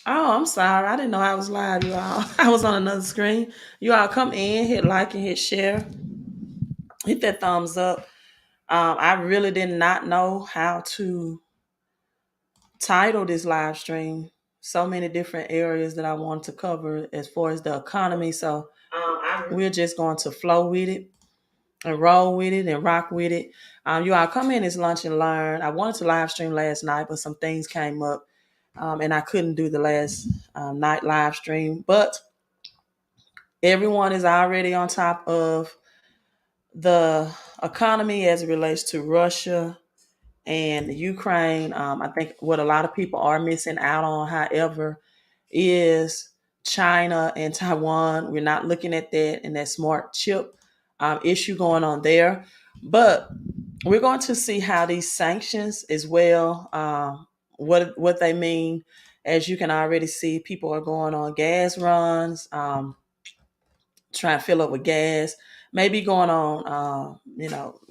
Oh, I'm sorry. I didn't know I was live, you all. I was on another screen. You all come in, hit like and hit share, hit that thumbs up. I really did not know how to title this live stream. So many different areas that I want to cover as far as the economy. So we're just going to flow with it and roll with it and rock with it. You all come in, it's lunch and learn. I wanted to live stream last night, but some things came up, and I couldn't do the last night live stream. But everyone is already on top of the economy as it relates to Russia and Ukraine. I think what a lot of people are missing out on, however, is China and Taiwan. We're not looking at that and that smart chip issue going on there. But we're going to see how these sanctions as well, what they mean. As you can already see, people are going on gas runs. Trying to fill up with gas, maybe going on,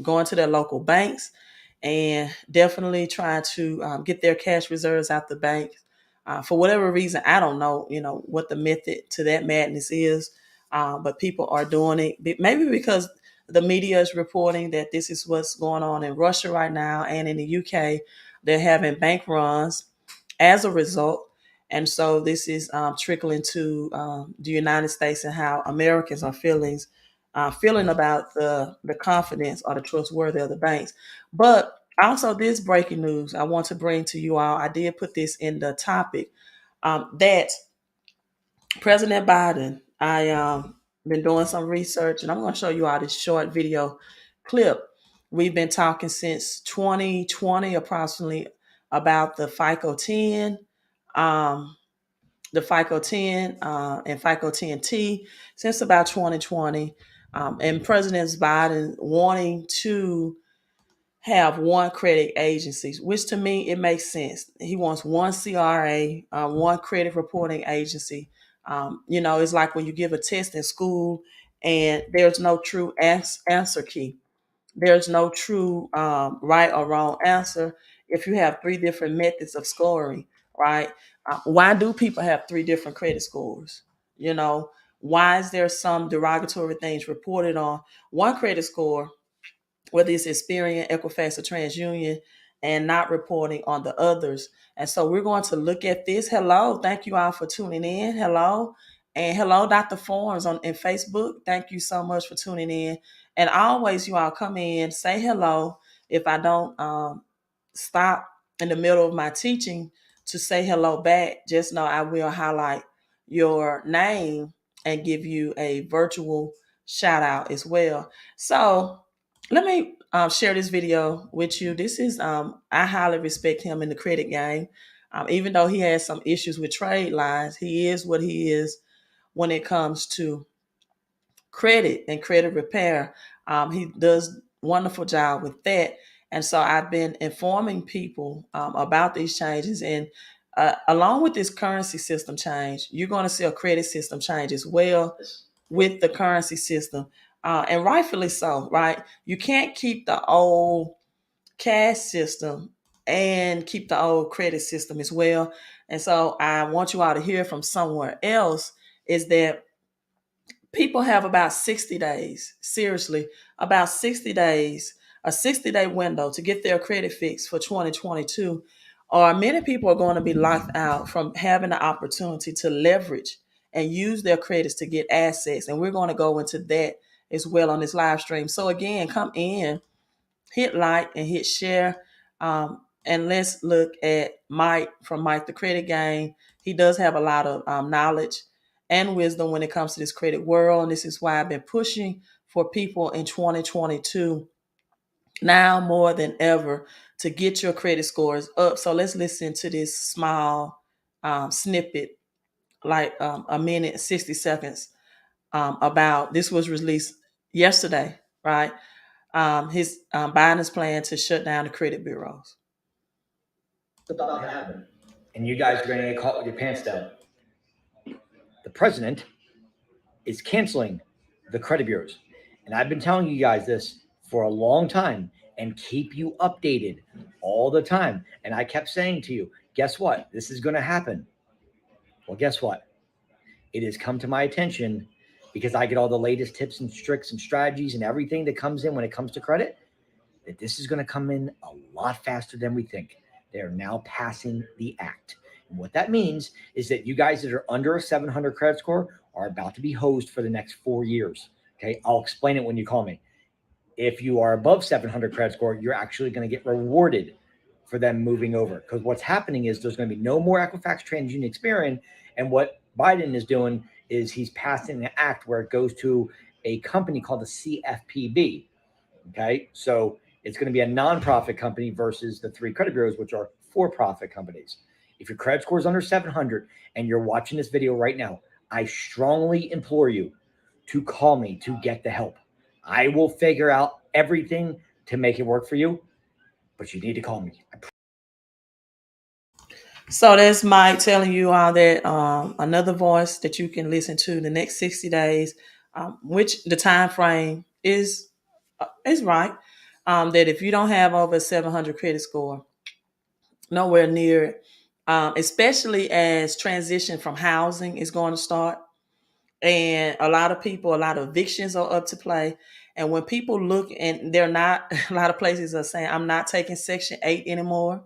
going to their local banks and definitely trying to get their cash reserves out the bank. For whatever reason, I don't know, what the method to that madness is, but people are doing it. Maybe because the media is reporting that this is what's going on in Russia right now and in the UK. They're having bank runs as a result. And so this is trickling to the United States and how Americans are feeling about the confidence or the trustworthy of the banks. But also, this breaking news I want to bring to you all. I did put this in the topic that President Biden. I been doing some research, and I'm going to show you all this short video clip. We've been talking since 2020, approximately, about FICO 10, um, the FICO 10 and FICO 10T since about 2020, and President Biden wanting to have one credit agency, which to me it makes sense. He wants one CRA, one credit reporting agency. It's like when you give a test in school and there's no true answer key. There's no true right or wrong answer if you have three different methods of scoring, right? Why do people have three different credit scores? You know, why is there some derogatory things reported on one credit score, whether it's Experian, Equifax, or TransUnion, and not reporting on the others? And so we're going to look at this. Hello, thank you all for tuning in. Hello, and hello, Dr. Forms on in Facebook. Thank you so much for tuning in. And always, you all come in, say hello. If I don't stop in the middle of my teaching to say hello back, just know I will highlight your name and give you a virtual shout out as well. So let me share this video with you. This is I highly respect him in the credit game. Even though he has some issues with trade lines, he is what he is when it comes to credit and credit repair. He does wonderful job with that. And so I've been informing people about these changes. And along with this currency system change, you're going to see a credit system change as well with the currency system. And rightfully so, right? You can't keep the old cash system and keep the old credit system as well. And so I want you all to hear from somewhere else is that people have about 60 days, seriously, about 60 days, a 60-day window to get their credit fixed for 2022. Or many people are going to be locked out from having the opportunity to leverage and use their credits to get assets. And we're going to go into that as well on this live stream. So again, come in, hit like and hit share. And let's look at Mike from Mike the Credit Game. He does have a lot of knowledge and wisdom when it comes to this credit world. And this is why I've been pushing for people in 2022 now more than ever to get your credit scores up. So let's listen to this small snippet, like a minute, 60 seconds, about this was released yesterday, right? His Biden's plan to shut down the credit bureaus. It's about to happen. And you guys are going to get caught with your pants down. The president is canceling the credit bureaus. And I've been telling you guys this for a long time and keep you updated all the time. And I kept saying to you, guess what? This is going to happen. Well, guess what? It has come to my attention because I get all the latest tips and tricks and strategies and everything that comes in when it comes to credit, that this is going to come in a lot faster than we think. They are now passing the act. And what that means is that you guys that are under a 700 credit score are about to be hosed for the next 4 years. Okay, I'll explain it when you call me. If you are above 700 credit score, you're actually going to get rewarded for them moving over. Because what's happening is there's going to be no more Equifax TransUnion Experian. And what Biden is doing is he's passing an act where it goes to a company called the CFPB. Okay, so it's going to be a nonprofit company versus the three credit bureaus, which are for-profit companies. If your credit score is under 700 and you're watching this video right now, I strongly implore you to call me to get the help. I will figure out everything to make it work for you, but you need to call me. So that's Mike telling you all that another voice that you can listen to the next 60 days, which the time frame is right. That if you don't have over a 700 credit score, nowhere near it, especially as transition from housing is going to start. And a lot of people, a lot of evictions are up to play. And when people look and they're not, a lot of places are saying, I'm not taking Section 8 anymore.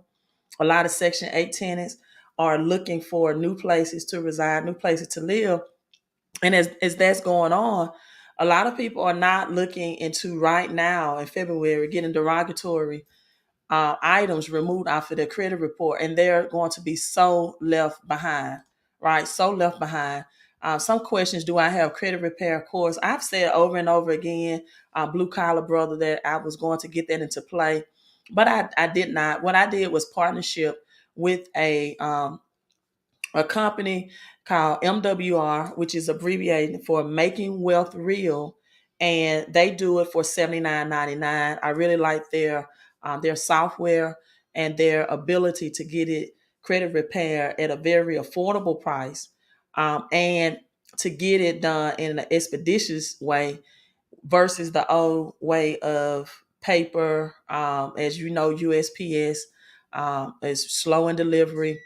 A lot of Section 8 tenants are looking for new places to reside, new places to live. And as that's going on, a lot of people are not looking into right now in February getting derogatory items removed off of their credit report, and they're going to be so left behind, right? So left behind. Some questions: do I have credit repair? Of course, I've said over and over again, blue collar brother, that I was going to get that into play, but I did not. What I did was partnership with a company called MWR, which is abbreviated for Making Wealth Real, and they do it for $79.99. I really like their software and their ability to get it credit repair at a very affordable price, and to get it done in an expeditious way versus the old way of paper. As you know, USPS is slow in delivery,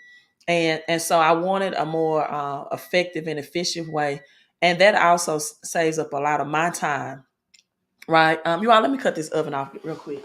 and so I wanted a more effective and efficient way, and that also saves up a lot of my time. Right, you all, let me cut this oven off real quick.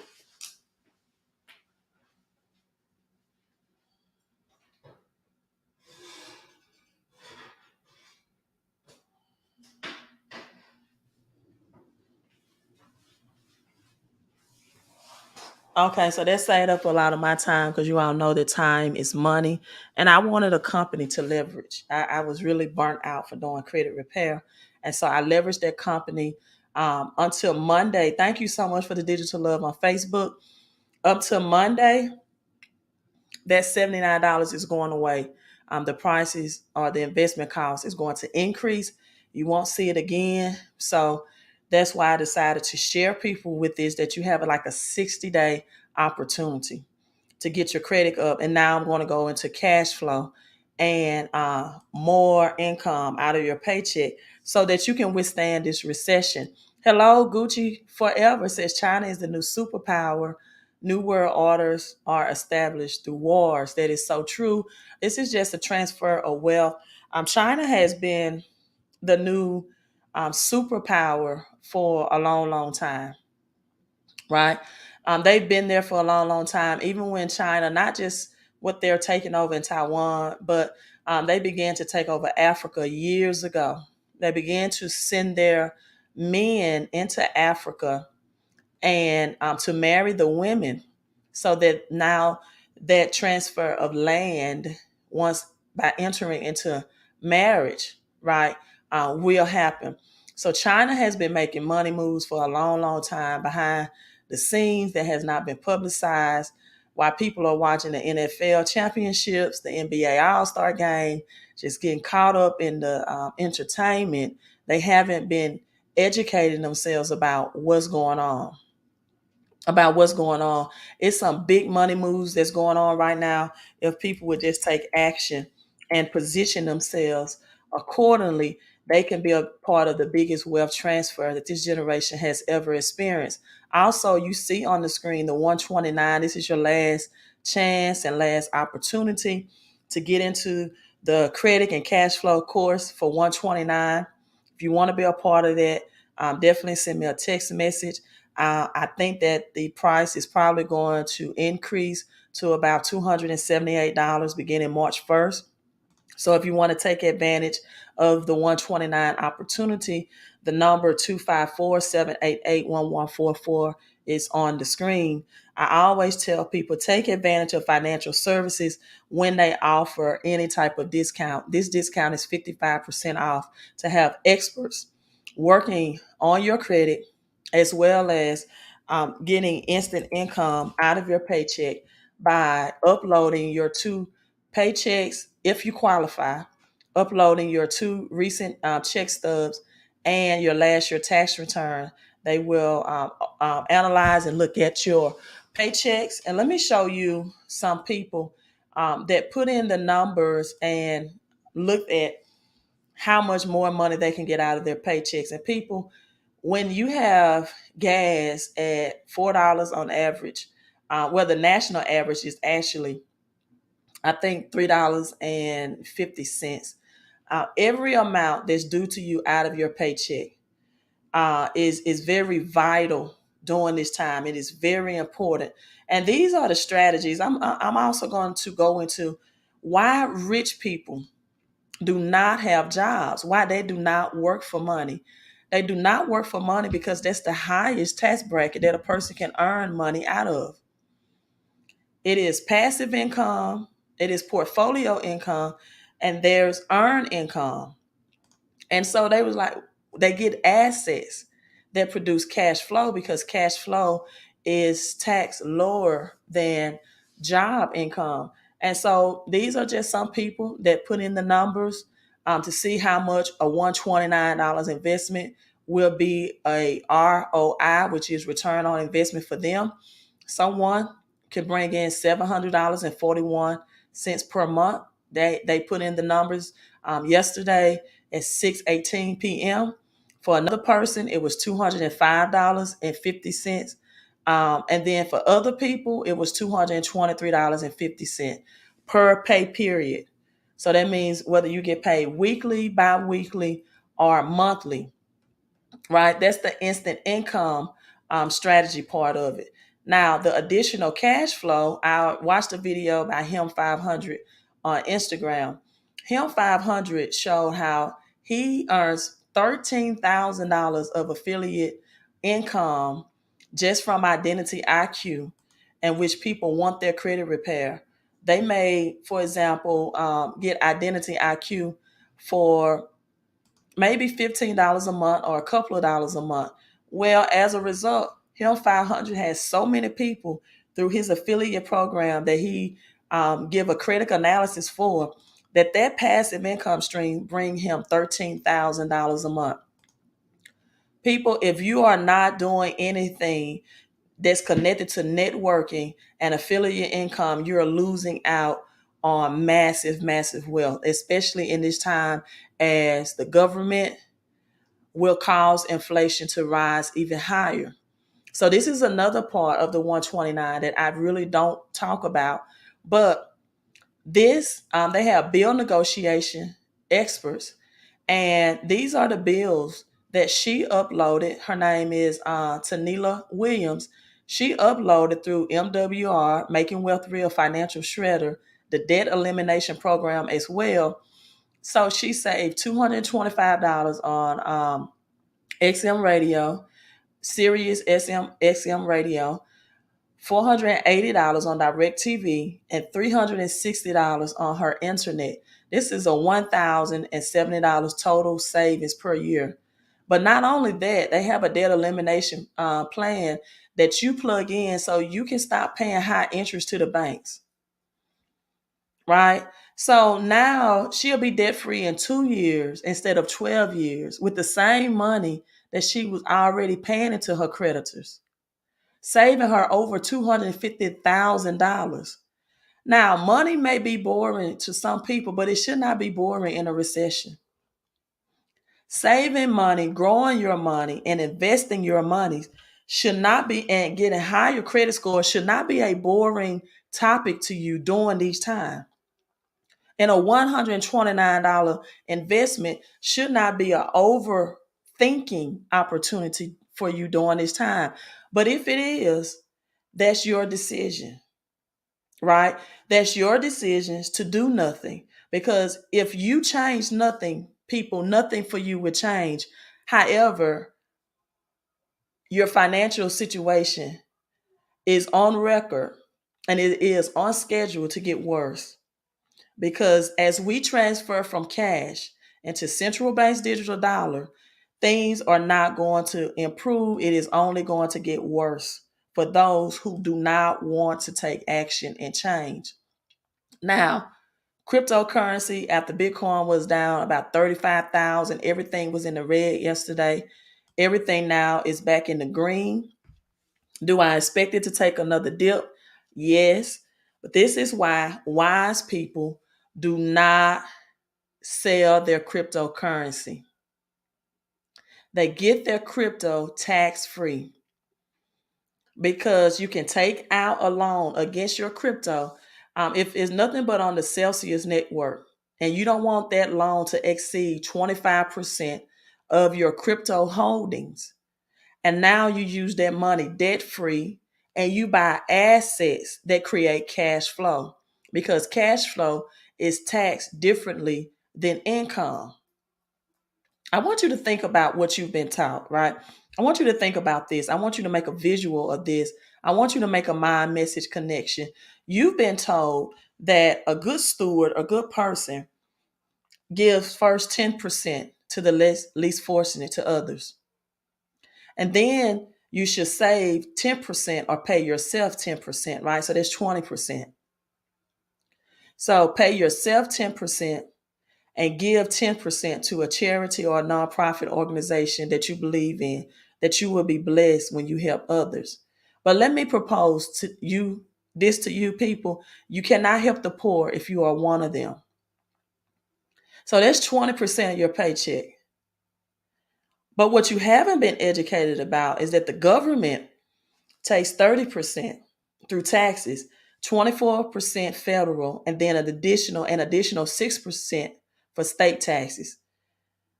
Okay, so that saved up a lot of my time because you all know that time is money, and I wanted a company to leverage. I was really burnt out for doing credit repair, and so I leveraged that company until Monday. Thank you so much for the digital love on Facebook. Up till Monday, that $79 is going away. The prices or the investment cost is going to increase. You won't see it again. So that's why I decided to share people with this, that you have like a 60-day opportunity to get your credit up. And now I'm going to go into cash flow and more income out of your paycheck so that you can withstand this recession. Hello, Gucci Forever says China is the new superpower. New world orders are established through wars. That is so true. This is just a transfer of wealth. China has been the new superpower for a long, long time, right? They've been there for a long, long time. Even when China, not just what they're taking over in Taiwan, but they began to take over Africa years ago. They began to send their men into Africa and to marry the women, so that now that transfer of land, once by entering into marriage, right, will happen. So China has been making money moves for a long, long time behind the scenes that has not been publicized. While people are watching the NFL championships, the NBA All-Star game, just getting caught up in the entertainment, they haven't been educating themselves about what's going on. It's some big money moves that's going on right now. If people would just take action and position themselves accordingly, they can be a part of the biggest wealth transfer that this generation has ever experienced. Also, you see on the screen the 129. This is your last chance and last opportunity to get into the credit and cash flow course for 129. If you want to be a part of that, definitely send me a text message. I think that the price is probably going to increase to about $278 beginning March 1st. So if you want to take advantage of the 129 opportunity, the number 254-788-1144 is on the screen. I always tell people take advantage of financial services when they offer any type of discount. This discount is 55% off to have experts working on your credit as well as getting instant income out of your paycheck by uploading your two paychecks if you qualify, uploading your two recent check stubs and your last year tax return. They will analyze and look at your paychecks. And let me show you some people that put in the numbers and looked at how much more money they can get out of their paychecks. And people, when you have gas at $4 on average, well, the national average is actually I think $3.50. Every amount that's due to you out of your paycheck is very vital during this time. It is very important, and these are the strategies. I'm also going to go into why rich people do not have jobs, why they do not work for money. They do not work for money because that's the highest tax bracket that a person can earn money out of. It is passive income, it is portfolio income, and there's earned income. And so they was like, they get assets that produce cash flow because cash flow is taxed lower than job income. And so these are just some people that put in the numbers to see how much a $129 investment will be a ROI, which is return on investment for them. Someone could bring in $700.41 per month. They put in the numbers yesterday at 6:18 p.m. For another person, it was $205.50. And then for other people, it was $223.50 per pay period. So that means whether you get paid weekly, bi-weekly, or monthly, right? That's the instant income strategy part of it. Now, the additional cash flow, I watched a video by Him 500 on Instagram. Him 500 showed how he earns $13,000 of affiliate income just from Identity IQ, in which people want their credit repair. They may, for example, get Identity IQ for maybe $15 a month or a couple of dollars a month. Well, as a result, Him 500 has so many people through his affiliate program that he give a credit analysis for that passive income stream bring him $13,000 a month. People, if you are not doing anything that's connected to networking and affiliate income, you're losing out on massive, massive wealth, especially in this time as the government will cause inflation to rise even higher. So this is another part of the 129 that I really don't talk about. But this, they have bill negotiation experts, and these are the bills that she uploaded. Her name is Tanila Williams. She uploaded through MWR, Making Wealth Real Financial Shredder, the debt elimination program as well. So she saved $225 on XM radio, Sirius XM radio, $480 on DirecTV, and $360 on her internet. This is a $1,070 total savings per year. But not only that, they have a debt elimination plan that you plug in so you can stop paying high interest to the banks, right? So now she'll be debt free in 2 years instead of 12 years with the same money that she was already paying into her creditors, saving her over $250,000. Now, money may be boring to some people, but it should not be boring in a recession. Saving money, growing your money, and investing your money should not be, and getting higher credit scores should not be a boring topic to you during these times. And a $129 investment should not be an overthinking opportunity for you during this time. But if it is, that's your decision, right? That's your decisions to do nothing. Because if you change nothing, people, nothing for you would change. However, your financial situation is on record and it is on schedule to get worse. Because as we transfer from cash into central bank's digital dollar, things are not going to improve. It is only going to get worse for those who do not want to take action and change. Now, cryptocurrency after Bitcoin was down about 35,000, everything was in the red yesterday. Everything now is back in the green. Do I expect it to take another dip? Yes. But this is why wise people do not sell their cryptocurrency. They get their crypto tax free because you can take out a loan against your crypto if it's nothing but on the Celsius network, and you don't want that loan to exceed 25% of your crypto holdings. And now you use that money debt free and you buy assets that create cash flow, because cash flow is taxed differently than income. I want you to think about what you've been taught, right? I want you to think about this. I want you to make a visual of this. I want you to make a mind message connection. You've been told that a good steward, a good person, gives first 10% to the least fortunate, to others. And then you should save 10% or pay yourself 10%, right? So that's 20%. So pay yourself 10% and give 10% to a charity or a nonprofit organization that you believe in, that you will be blessed when you help others. But let me propose to you this, to you people: you cannot help the poor if you are one of them. So that's 20% of your paycheck. But what you haven't been educated about is that the government takes 30% through taxes, 24% federal, and then an additional 6% for state taxes.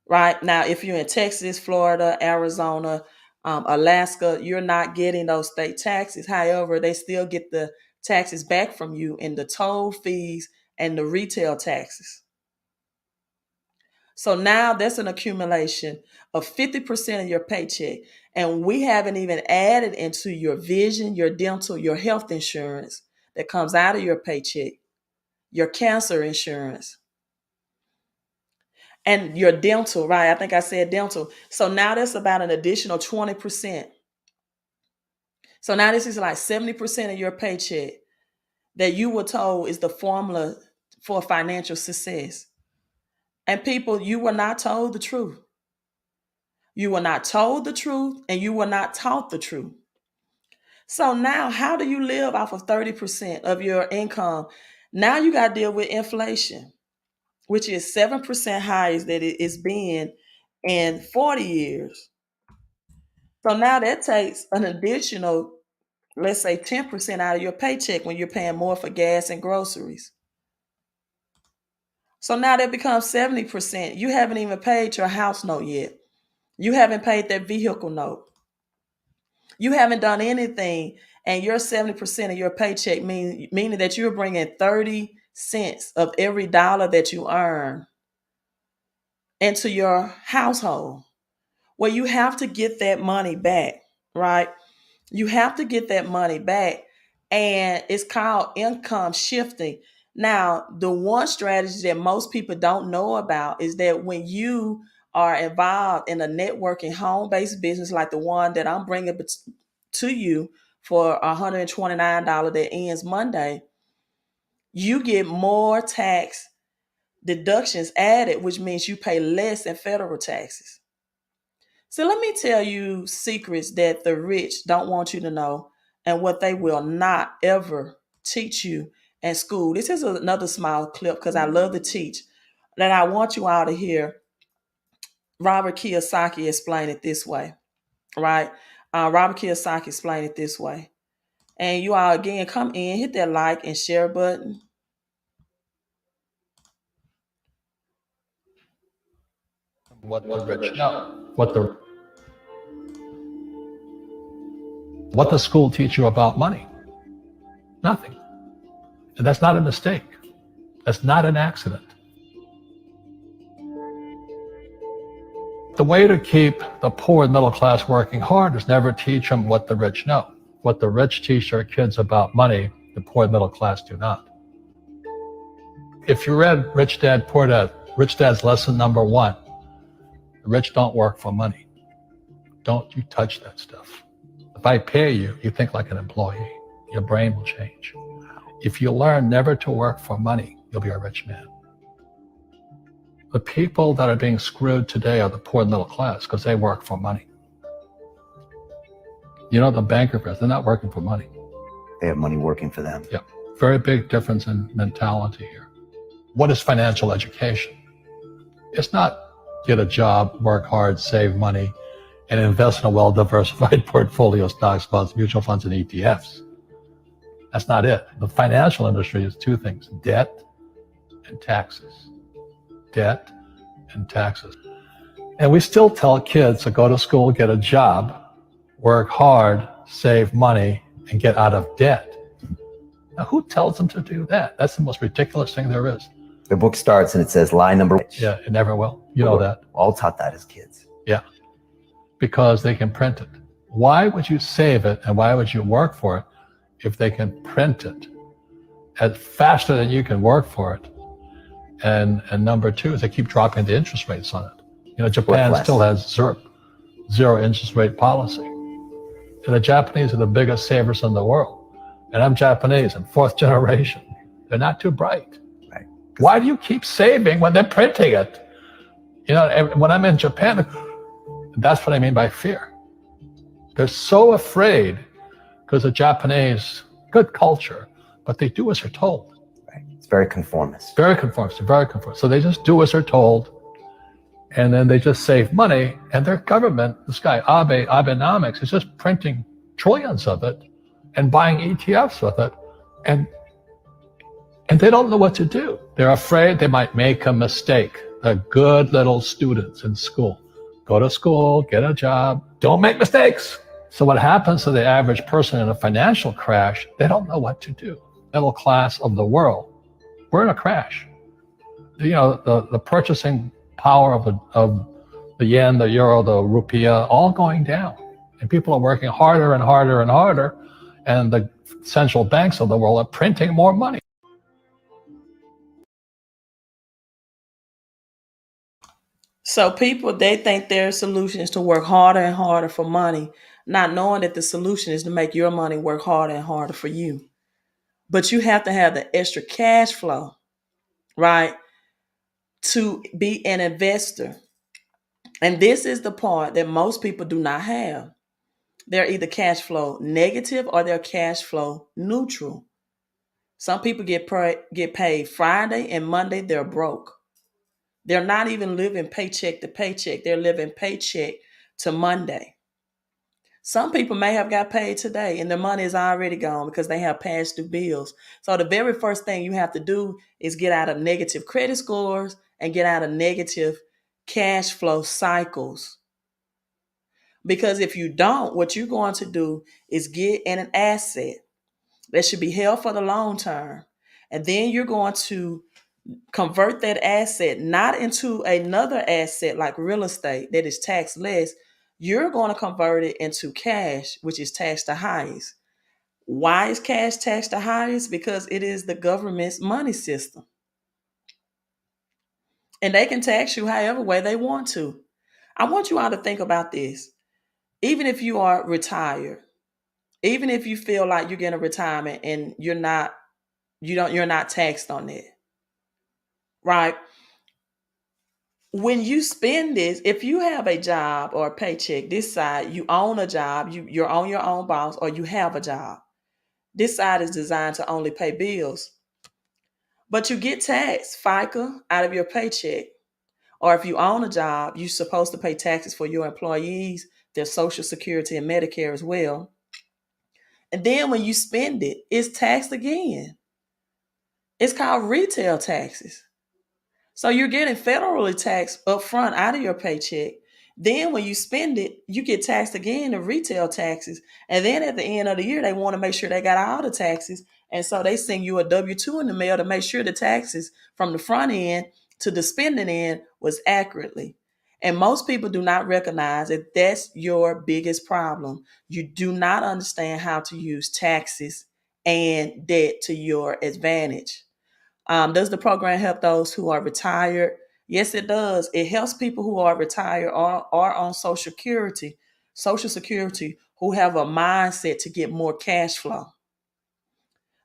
Right now, if you're in Texas, Florida, Arizona, Alaska, you're not getting those state taxes. However, they still get the taxes back from you in the toll fees and the retail taxes. So now that's an accumulation of 50% of your paycheck. And we haven't even added into your vision, your dental, your health insurance that comes out of your paycheck, your cancer insurance, and your dental, right? I think I said dental. So now that's about an additional 20%. So now this is like 70% of your paycheck that you were told is the formula for financial success. And people, you were not told the truth. You were not told the truth and you were not taught the truth. So now, how do you live off of 30% of your income? Now you got to deal with inflation, which is 7% higher than it is been in 40 years. So now that takes an additional, let's say, 10% out of your paycheck when you're paying more for gas and groceries. So now that becomes 70%. You haven't even paid your house note yet. You haven't paid that vehicle note. You haven't done anything, and your 70% of your paycheck meaning that you're bringing 30 cents of every dollar that you earn into your household. Well, you have to get that money back, right? You have to get that money back, and it's called income shifting. Now, the one strategy that most people don't know about is that when you are involved in a networking home-based business like the one that I'm bringing to you for $129 that ends Monday, you get more tax deductions added, which means you pay less in federal taxes. So let me tell you secrets that the rich don't want you to know and what they will not ever teach you in school. This is another small clip because I love to teach, that I want you all to hear Robert Kiyosaki explain it this way, right? Robert Kiyosaki explained it this way. And you all, again, come in, hit that like and share button. what the rich know, what the school teach you about money. Nothing. And that's not a mistake. That's not an accident. The way to keep the poor and middle class working hard is never teach them what the rich know. What the rich teach their kids about money, the poor and middle class do not. If you read Rich Dad, Poor Dad, Rich Dad's lesson number 1, the rich don't work for money. Don't you touch that stuff. If I pay you, you think like an employee. Your brain will change. If you learn never to work for money, you'll be a rich man. The people that are being screwed today are the poor and middle class because they work for money. You know, the banker guys, they're not working for money. They have money working for them. Yeah. Very big difference in mentality here. What is financial education? It's not get a job, work hard, save money, and invest in a well-diversified portfolio of stocks, bonds, mutual funds, and ETFs. That's not it. The financial industry is 2 things: debt and taxes. Debt and taxes. And we still tell kids to go to school, get a job, work hard, save money, and get out of debt. Now, who tells them to do that? That's the most ridiculous thing there is. The book starts and it says lie number 1. Yeah, it never will. You know that. All taught that as kids. Yeah, because they can print it. Why would you save it and why would you work for it if they can print it as faster than you can work for it? And number 2 is they keep dropping the interest rates on it. You know, Japan still has zero interest rate policy. And the Japanese are the biggest savers in the world. And I'm Japanese, I'm 4th generation. They're not too bright. Right. Why do you keep saving when they're printing it? You know, when I'm in Japan, that's what I mean by fear. They're so afraid because the Japanese, good culture, but they do as they're told. Right. It's very conformist. Very conformist, very conformist. So they just do as they're told, and then they just save money, and their government, this guy Abenomics, is just printing trillions of it and buying ETFs with it, and they don't know what to do. They're afraid they might make a mistake. They're good little students in school. Go to school, get a job, don't make mistakes. So what happens to the average person in a financial crash, they don't know what to do. Middle class of the world, we're in a crash. You know, the purchasing power of the yen, the euro, the rupiah, all going down. And people are working harder and harder and harder, and the central banks of the world are printing more money. So people, they think their solution is to work harder and harder for money, not knowing that the solution is to make your money work harder and harder for you. But you have to have the extra cash flow, right, to be an investor. And this is the part that most people do not have. They're either cash flow negative or they're cash flow neutral. Some people get paid Friday and Monday they're broke. They're not even living paycheck to paycheck. They're living paycheck to Monday. Some people may have got paid today and their money is already gone because they have past due bills. So the very first thing you have to do is get out of negative credit scores and get out of negative cash flow cycles. Because if you don't, what you're going to do is get in an asset that should be held for the long term. And then you're going to convert that asset not into another asset like real estate that is taxed less. You're going to convert it into cash, which is taxed the highest. Why is cash taxed the highest? Because it is the government's money system. And they can tax you however way they want to. I want you all to think about this. Even if you are retired, even if you feel like you're getting a retirement and you're not taxed on it, right? When you spend this, if you have a job or a paycheck, this side, you own a job, you're on your own boss, or you have a job. This side is designed to only pay bills. But you get taxed, FICA, out of your paycheck. Or if you own a job, you're supposed to pay taxes for your employees, their Social Security and Medicare as well. And then when you spend it, it's taxed again. It's called retail taxes. So you're getting federally taxed upfront out of your paycheck. Then when you spend it, you get taxed again in retail taxes. And then at the end of the year, they want to make sure they got all the taxes. And so they send you a W-2 in the mail to make sure the taxes from the front end to the spending end was accurately. And most people do not recognize that that's your biggest problem. You do not understand how to use taxes and debt to your advantage. Does the program help those who are retired? Yes, it does. It helps people who are retired or on Social Security, who have a mindset to get more cash flow.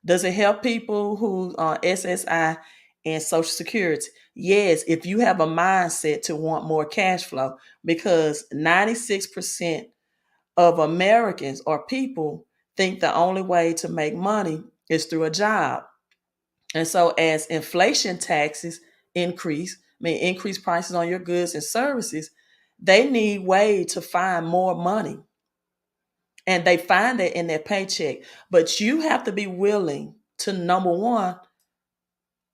Does it help people who are SSI and Social Security? Yes, if you have a mindset to want more cash flow, because 96% of Americans or people think the only way to make money is through a job. And so as inflation taxes increase prices on your goods and services, they need way to find more money. And they find that in their paycheck. But you have to be willing to, number one,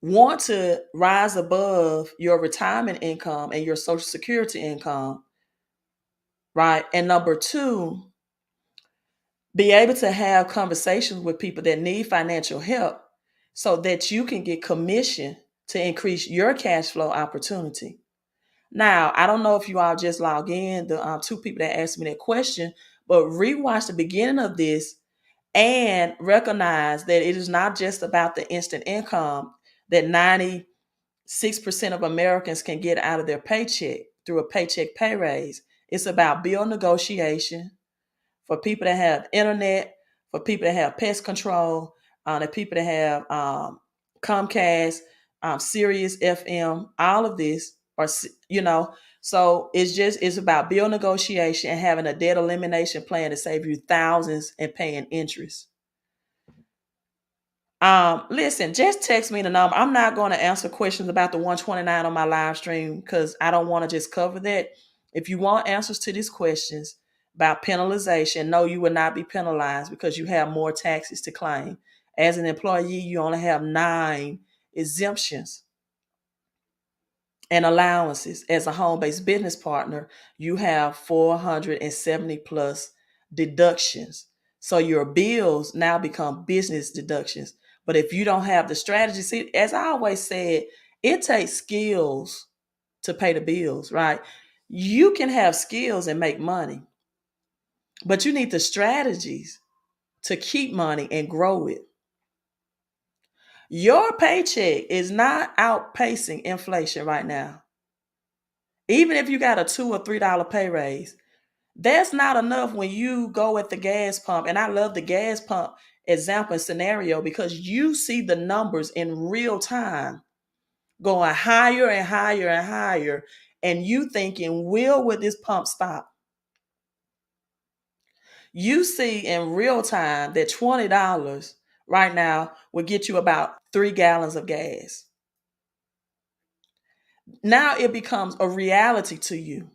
want to rise above your retirement income and your Social Security income, right? And number two, be able to have conversations with people that need financial help so that you can get commission to increase your cash flow opportunity. Now, I don't know if you all just log in, the two people that asked me that question, but rewatch the beginning of this and recognize that it is not just about the instant income that 96% of Americans can get out of their paycheck through a paycheck pay raise. It's about bill negotiation for people that have internet, for people that have pest control, the people that have Comcast, Sirius FM, all of this, or so it's about bill negotiation and having a debt elimination plan to save you thousands and paying interest. Listen, just text me the number. I'm not going to answer questions about the 129 on my live stream because I don't want to just cover that. If you want answers to these questions about penalization, no, you will not be penalized because you have more taxes to claim. As an employee, you only have 9 exemptions and allowances. As a home-based business partner, you have 470 plus deductions. So your bills now become business deductions. But if you don't have the strategy, see, as I always said, it takes skills to pay the bills, right? You can have skills and make money, but you need the strategies to keep money and grow it. Your paycheck is not outpacing inflation right now. Even if you got a $2 or $3 pay raise, that's not enough when you go at the gas pump. And I love the gas pump example and scenario because you see the numbers in real time going higher and higher and higher. And you thinking, will this pump stop? You see in real time that $20 right now will get you about 3 gallons of gas. Now it becomes a reality to you.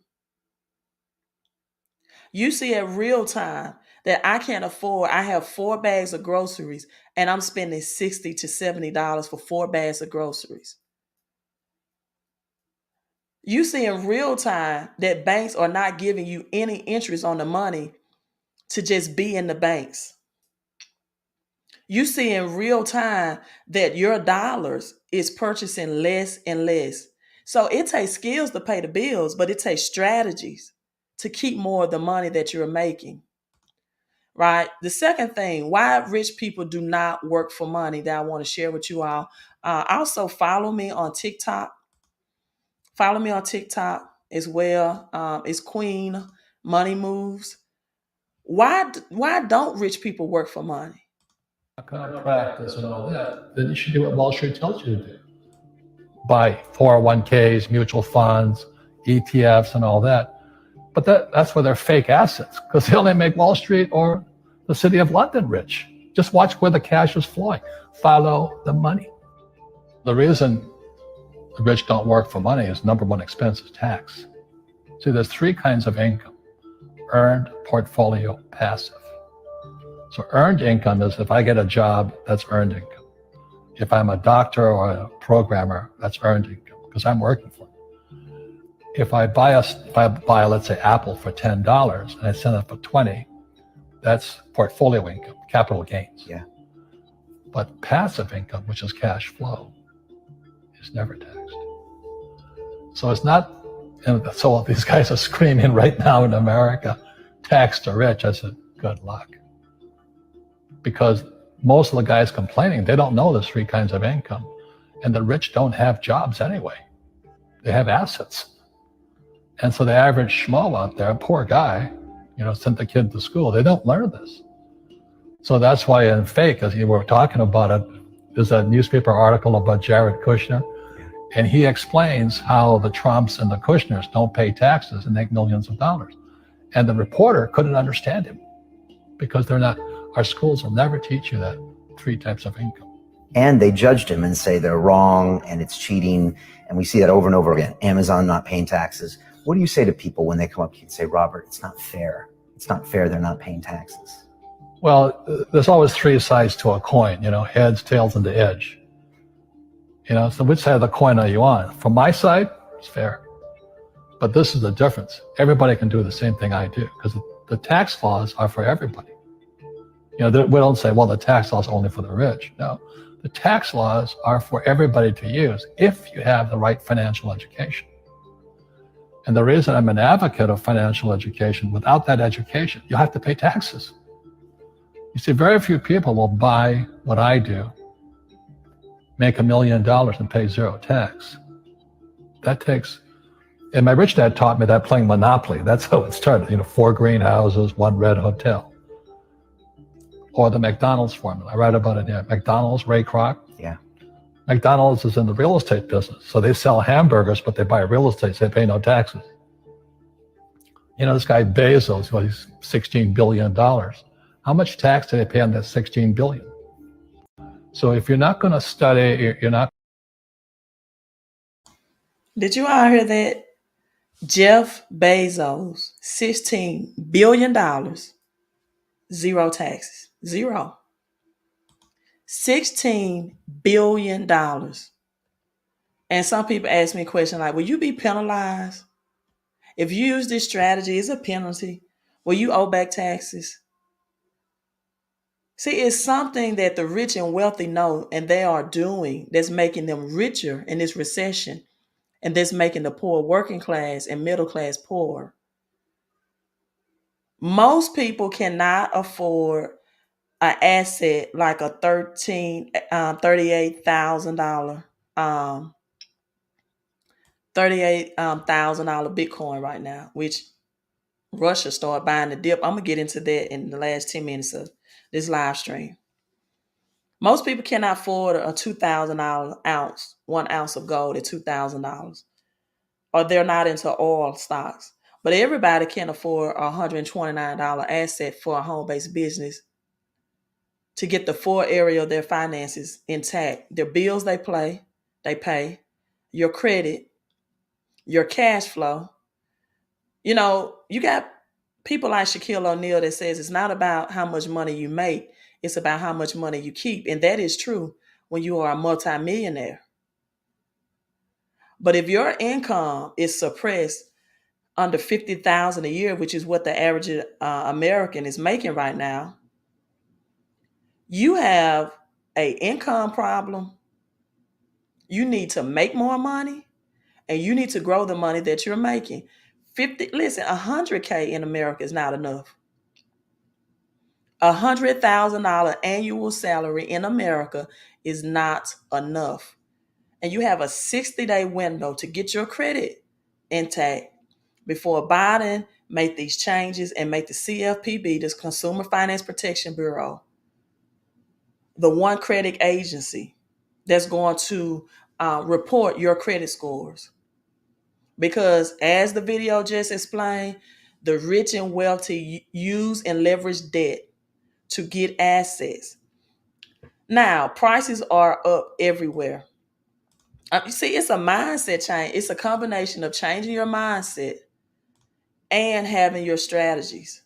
You see in real time that I can't afford, I have 4 bags of groceries and I'm spending $60 to $70 for 4 bags of groceries. You see in real time that banks are not giving you any interest on the money to just be in the banks. You see in real time that your dollars is purchasing less and less. So it takes skills to pay the bills, but it takes strategies to keep more of the money that you're making. Right? The second thing, why rich people do not work for money that I want to share with you all. Also follow me on TikTok. Follow me on TikTok as well. It's Queen Money Moves. Why don't rich people work for money? Practice and all that, then you should do what Wall Street tells you to do. Buy 401ks, mutual funds, ETFs, and all that. But that's where they're fake assets because they only make Wall Street or the city of London rich. Just watch where the cash is flowing. Follow the money. The reason the rich don't work for money is number one expense is tax. See, there's 3 kinds of income: earned, portfolio, passive. So earned income is if I get a job, that's earned income. If I'm a doctor or a programmer, that's earned income. because I'm working for them. If I buy, let's say, Apple for $10 and I sell it for 20, that's portfolio income, capital gains. Yeah. But passive income, which is cash flow, is never taxed. So it's not, and so these guys are screaming right now in America, tax the rich. I said, good luck. Because most of the guys complaining, they don't know there's three kinds of income. And the rich don't have jobs anyway. They have assets. And so the average schmo out there, poor guy, sent the kid to school. They don't learn this. So that's why in Fake, as you were talking about it, there's a newspaper article about Jared Kushner. And he explains how the Trumps and the Kushners don't pay taxes and make millions of dollars. And the reporter couldn't understand him because our schools will never teach you that three types of income. And they judged him and say they're wrong and it's cheating. And we see that over and over again. Amazon not paying taxes. What do you say to people when they come up to you and say, Robert, it's not fair. It's not fair they're not paying taxes? Well, there's always three sides to a coin, heads, tails, and the edge. So which side of the coin are you on? From my side, it's fair. But this is the difference. Everybody can do the same thing I do because the tax laws are for everybody. We don't say, well, the tax laws are only for the rich. No, the tax laws are for everybody to use if you have the right financial education. And the reason I'm an advocate of financial education, without that education, you have to pay taxes. You see, very few people will buy what I do, make $1 million and pay zero tax. And my rich dad taught me that playing Monopoly. That's how it started, 4 greenhouses, 1 red hotel. Or the McDonald's formula. I write about it here. McDonald's, Ray Kroc. Yeah. McDonald's is in the real estate business. So they sell hamburgers, but they buy real estate, so they pay no taxes. This guy Bezos, he's $16 billion. How much tax do they pay on that $16 billion? So if you're not going to study, you're not. Did you all hear that? Jeff Bezos, $16 billion, zero taxes, zero. $16 billion. And some people ask me a question like, will you be penalized? If you use this strategy, it's a penalty. Will you owe back taxes? See, it's something that the rich and wealthy know and they are doing that's making them richer in this recession, and that's making the poor working class and middle class poor. Most people cannot afford an asset like a $38,000 Bitcoin right now, which Russia started buying the dip. I'm gonna get into that in the last 10 minutes of this live stream. Most people cannot afford a $2,000 ounce, 1 ounce of gold at $2,000, or they're not into oil stocks. But everybody can afford a $129 asset for a home-based business to get the full area of their finances intact. Their bills they pay, your credit, your cash flow. You got people like Shaquille O'Neal that says it's not about how much money you make, it's about how much money you keep. And that is true when you are a multimillionaire. But if your income is suppressed under $50,000 a year, which is what the average American is making right now, you have an income problem. You need to make more money, and you need to grow the money that you're making. 100K in America is not enough. $100,000 annual salary in America is not enough. And you have a 60-day window to get your credit intact before Biden made these changes and make the CFPB, this Consumer Finance Protection Bureau, the one credit agency that's going to report your credit scores. Because as the video just explained, the rich and wealthy use and leverage debt to get assets. Now, prices are up everywhere. You see, it's a mindset change. It's a combination of changing your mindset and having your strategies.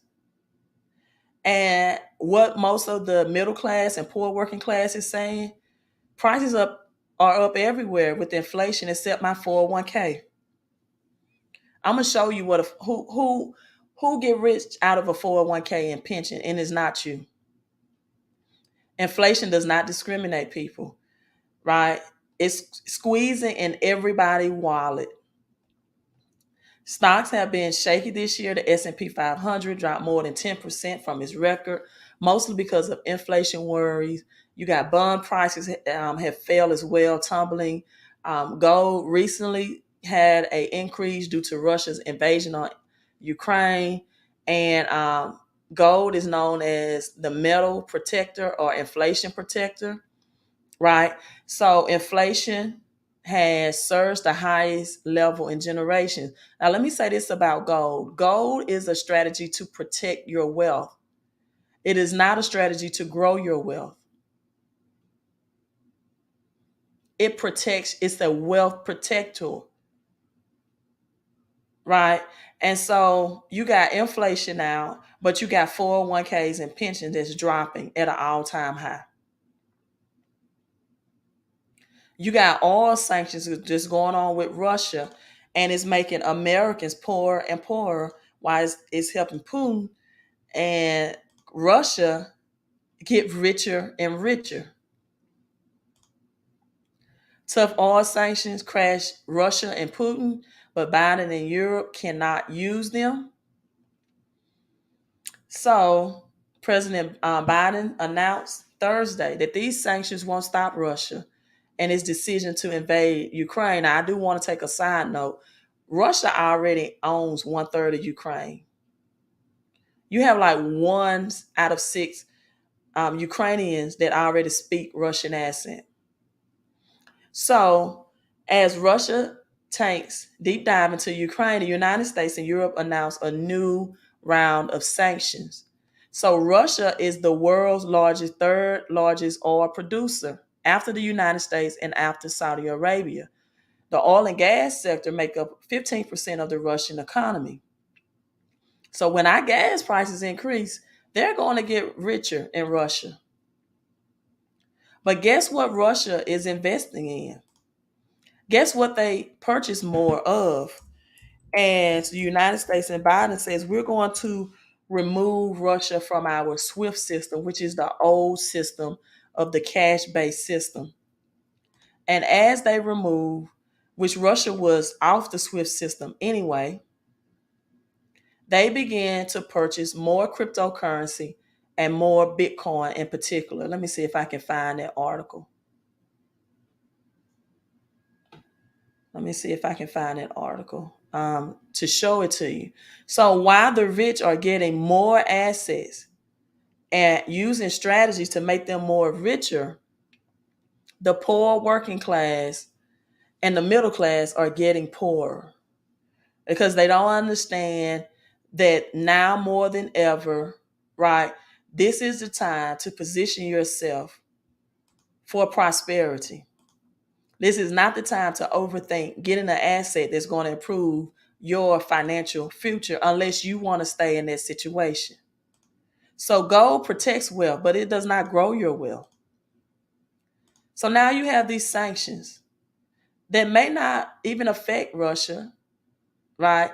And what most of the middle class and poor working class is saying, prices up are up everywhere with inflation except my 401k. I'm gonna show you who get rich out of a 401k and pension, and it's not you. Inflation does not discriminate people, right? It's squeezing in everybody's wallet. Stocks have been shaky this year. The S&P 500 dropped more than 10% from its record, mostly because of inflation worries. You got bond prices have fell as well, tumbling. Gold recently had an increase due to Russia's invasion on Ukraine. And gold is known as the metal protector or inflation protector, right? So inflation has surged the highest level in generations. Now, let me say this about gold. Gold is a strategy to protect your wealth. It is not a strategy to grow your wealth. It protects, it's a wealth protector, right? And so you got inflation now, but you got 401ks and pensions that's dropping at an all-time high. You got oil sanctions just going on with Russia, and it's making Americans poorer and poorer while it's helping Putin and Russia get richer and richer. Tough oil sanctions crash Russia and Putin, but Biden and Europe cannot use them. So President Biden announced Thursday that these sanctions won't stop Russia and its decision to invade Ukraine. Now, I do want to take a side note. Russia already owns 1/3 of Ukraine. You have like 1 out of 6 Ukrainians that already speak Russian accent. So, as Russia tanks deep dive into Ukraine, the United States and Europe announced a new round of sanctions. So, Russia is the world's third largest oil producer after the United States and after Saudi Arabia. The oil and gas sector make up 15% of the Russian economy. So, when our gas prices increase, they're going to get richer in Russia. But guess what Russia is investing in? Guess what they purchase more of? And the United States and Biden says we're going to remove Russia from our SWIFT system, which is the old system of the cash-based system. And as they remove, which Russia was off the SWIFT system anyway, they began to purchase more cryptocurrency and more Bitcoin in particular. Let me see if I can find that article. Let me see if I can find that article to show it to you. So while the rich are getting more assets and using strategies to make them more richer, the poor working class and the middle class are getting poorer because they don't understand that now more than ever, right? This is the time to position yourself for prosperity. This is not the time to overthink getting an asset that's going to improve your financial future unless you want to stay in that situation. So gold protects wealth, but it does not grow your wealth. So now you have these sanctions that may not even affect Russia, right?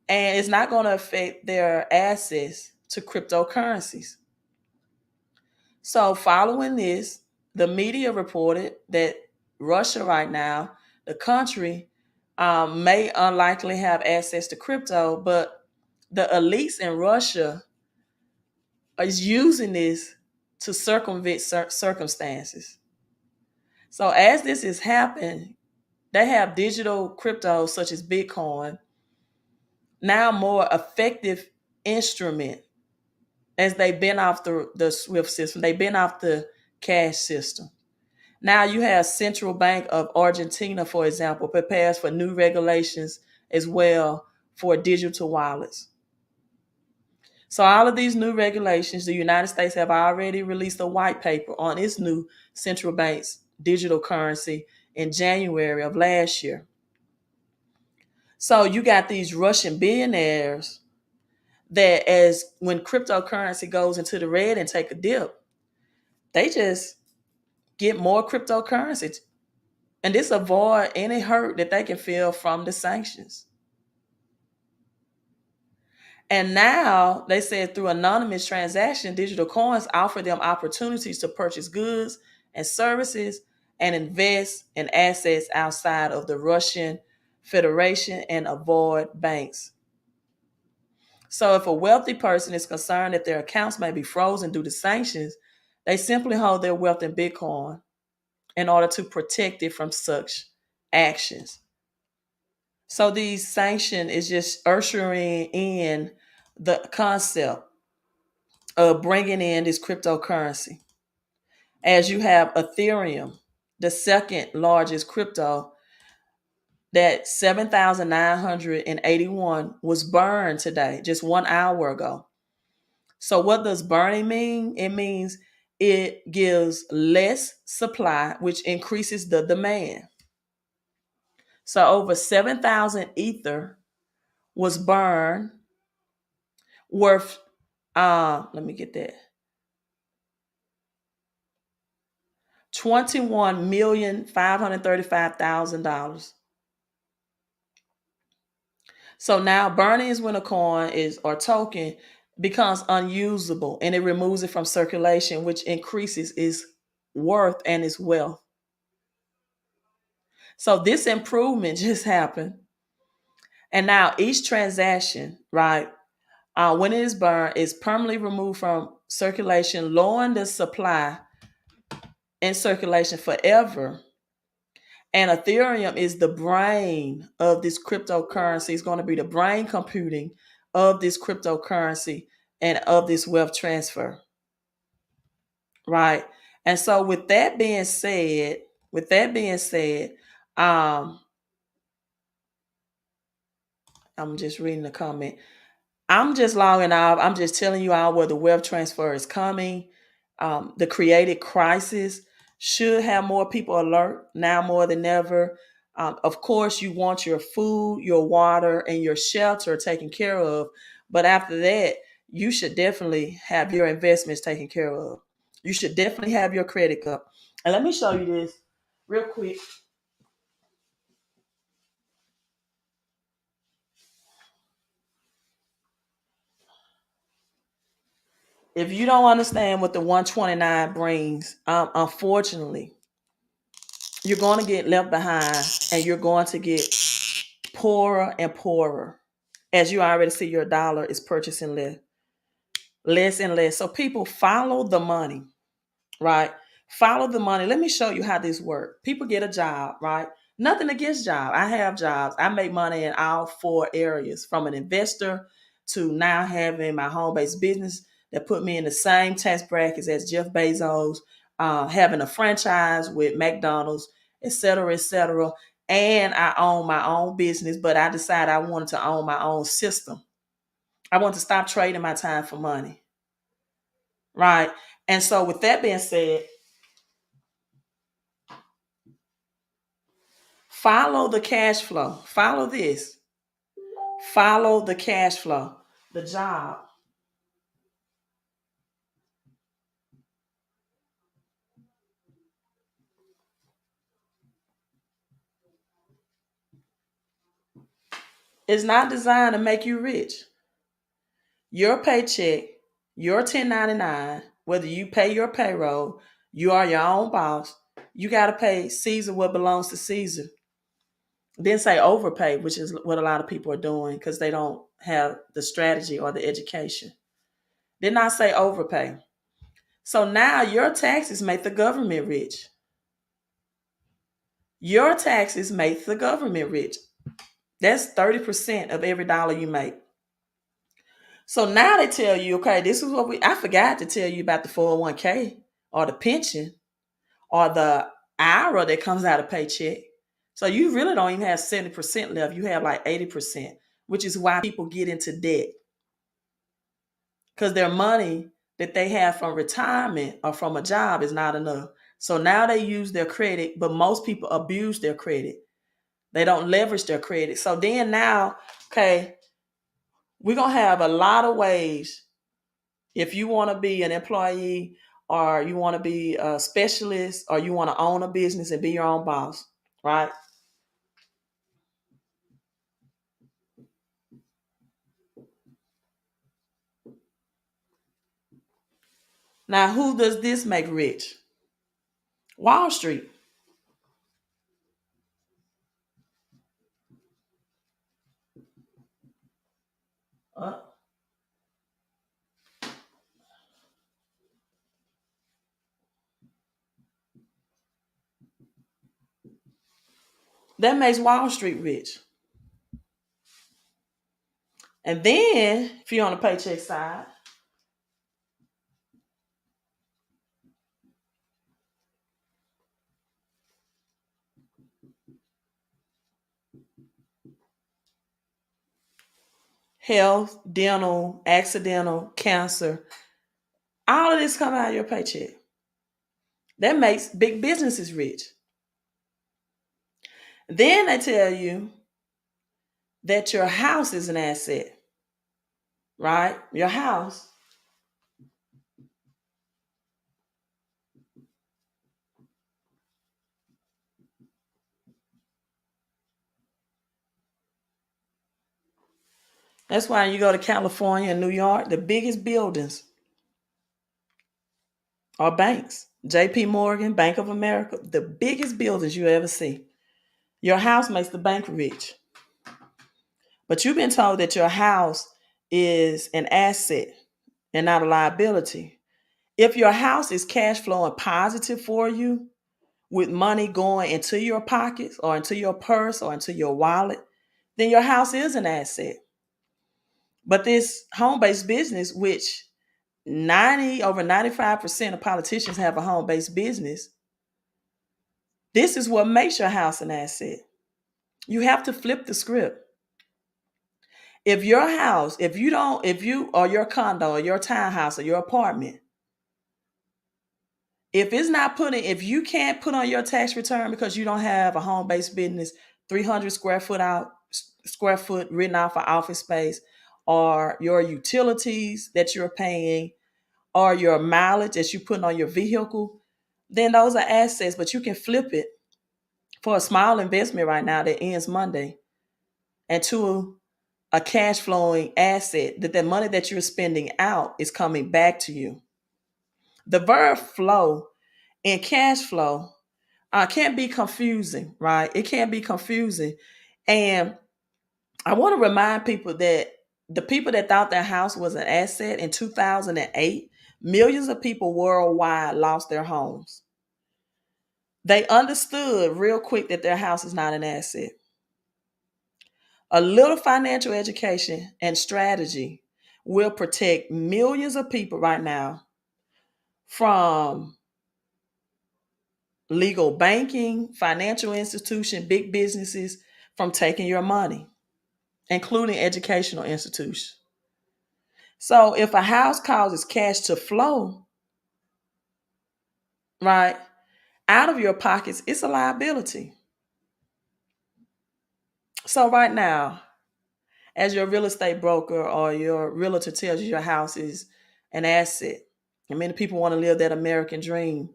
And it's not going to affect their access to cryptocurrencies. So following this, the media reported that Russia right now, the country, may unlikely have access to crypto, but the elites in Russia is using this to circumvent circumstances. So as this is happening, they have digital cryptos such as Bitcoin, now more effective instrument as they've been off the SWIFT system. They've been off the cash system. Now you have Central Bank of Argentina, for example, prepares for new regulations as well for digital wallets. So all of these new regulations, the United States have already released a white paper on its new central bank's digital currency in January of last year. So you got these Russian billionaires that as when cryptocurrency goes into the red and take a dip, they just get more cryptocurrency And this avoid any hurt that they can feel from the sanctions. And now they said through anonymous transaction, digital coins offer them opportunities to purchase goods and services and invest in assets outside of the Russian Federation and avoid banks. So if a wealthy person is concerned that their accounts may be frozen due to sanctions, they simply hold their wealth in Bitcoin in order to protect it from such actions. So these sanctions is just ushering in the concept of bringing in this cryptocurrency. As you have Ethereum, the second largest crypto, that 7,981 was burned today, just 1 hour ago. So what does burning mean? It means it gives less supply, which increases the demand. So over 7,000 ether was burned, worth let me get that, $21,535,000. So now burning is when a coin is or token becomes unusable and it removes it from circulation, which increases its worth and its wealth. So this improvement just happened. And now each transaction, right, when it is burned, is permanently removed from circulation, lowering the supply in circulation forever. And Ethereum is the brain of this cryptocurrency. It's going to be the brain computing of this cryptocurrency and of this wealth transfer. Right. And so with that being said, um, I'm just reading the comment. I'm just logging off. I'm just telling you all where the wealth transfer is coming. The created crisis should have more people alert now more than ever. Of course, you want your food, your water, and your shelter taken care of. But after that, you should definitely have your investments taken care of. You should definitely have your credit card. And let me show you this real quick. If you don't understand what the 129 brings, unfortunately, you're going to get left behind and you're going to get poorer and poorer. As you already see, your dollar is purchasing less and less. So people follow the money, right? Follow the money. Let me show you how this works. People get a job, right? Nothing against job. I have jobs. I make money in all four areas, from an investor to now having my home-based business that put me in the same tax brackets as Jeff Bezos, having a franchise with McDonald's, et cetera, et cetera. And I own my own business, but I decided I wanted to own my own system. I want to stop trading my time for money, right? And so with that being said, follow the cash flow. Follow this. Follow the cash flow. The job. It's not designed to make you rich. Your paycheck, your 1099, whether you pay your payroll, you are your own boss. You got to pay Caesar what belongs to Caesar. Then say overpay, which is what a lot of people are doing because they don't have the strategy or the education. Did not say overpay. So now your taxes make the government rich. Your taxes make the government rich. That's 30% of every dollar you make. So now they tell you, okay, this is what I forgot to tell you about the 401k or the pension or the IRA that comes out of paycheck. So you really don't even have 70% left. You have like 80%, which is why people get into debt. Because their money that they have from retirement or from a job is not enough. So now they use their credit, but most people abuse their credit. They don't leverage their credit. So then now, okay, we're going to have a lot of ways. If you want to be an employee or you want to be a specialist or you want to own a business and be your own boss, right? Now, who does this make rich? Wall Street. Uh, that makes Wall Street rich. And then, if you're on the paycheck side, health, dental, accidental, cancer, all of this come out of your paycheck. That makes big businesses rich. Then they tell you that your house is an asset, right? Your house. That's why you go to California and New York, the biggest buildings are banks. JP Morgan, Bank of America, the biggest buildings you ever see. Your house makes the bank rich. But you've been told that your house is an asset and not a liability. If your house is cash flowing positive for you, with money going into your pockets or into your purse or into your wallet, then your house is an asset. But this home-based business, which 95% of politicians have a home-based business, this is what makes your house an asset. You have to flip the script. If your house, if you or your condo or your townhouse or your apartment, if you can't put on your tax return because you don't have a home-based business, 300 square foot written out for office space, or your utilities that you're paying, or your mileage that you put on your vehicle, then those are assets, but you can flip it for a small investment right now that ends Monday and to a cash flowing asset that the money that you're spending out is coming back to you. The verb flow and cash flow can be confusing, right? It can be confusing. And I want to remind people that the people that thought their house was an asset in 2008, millions of people worldwide lost their homes. They understood real quick that their house is not an asset. A little financial education and strategy will protect millions of people right now from legal banking, financial institution, big businesses from taking your money, including educational institutions. So if a house causes cash to flow, right, out of your pockets, it's a liability. So right now, as your real estate broker or your realtor tells you your house is an asset, and many people want to live that American dream,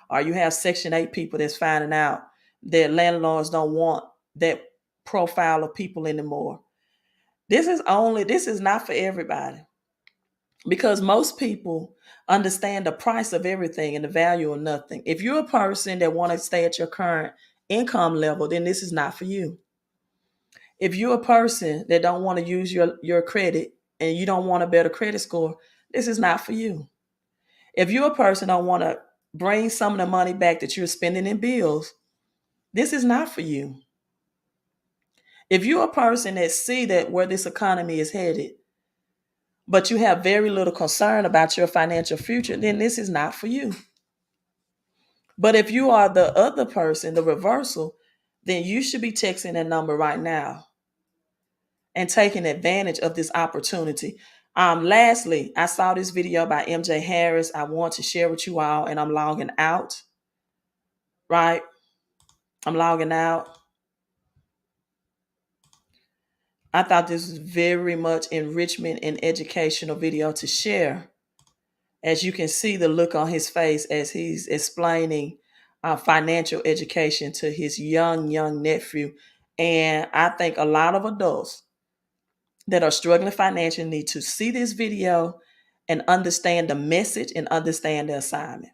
or you have Section 8 people that's finding out that landlords don't want that profile of people anymore. This is not for everybody, because most people understand the price of everything and the value of nothing. If you're a person that want to stay at your current income level, then this is not for you. If you're a person that don't want to use your credit and you don't want a better credit score, this is not for you. If you're a person that don't want to bring some of the money back that you're spending in bills, this is not for you. If you're a person that see that where this economy is headed, but you have very little concern about your financial future, then this is not for you. But if you are the other person, the reversal, then you should be texting that number right now and taking advantage of this opportunity. Lastly, I saw this video by MJ Harris. I want to share with you all, and I'm logging out. Right? I'm logging out. I thought this was very much enrichment and educational video to share. As you can see the look on his face as he's explaining financial education to his young nephew. And I think a lot of adults that are struggling financially need to see this video and understand the message and understand the assignment.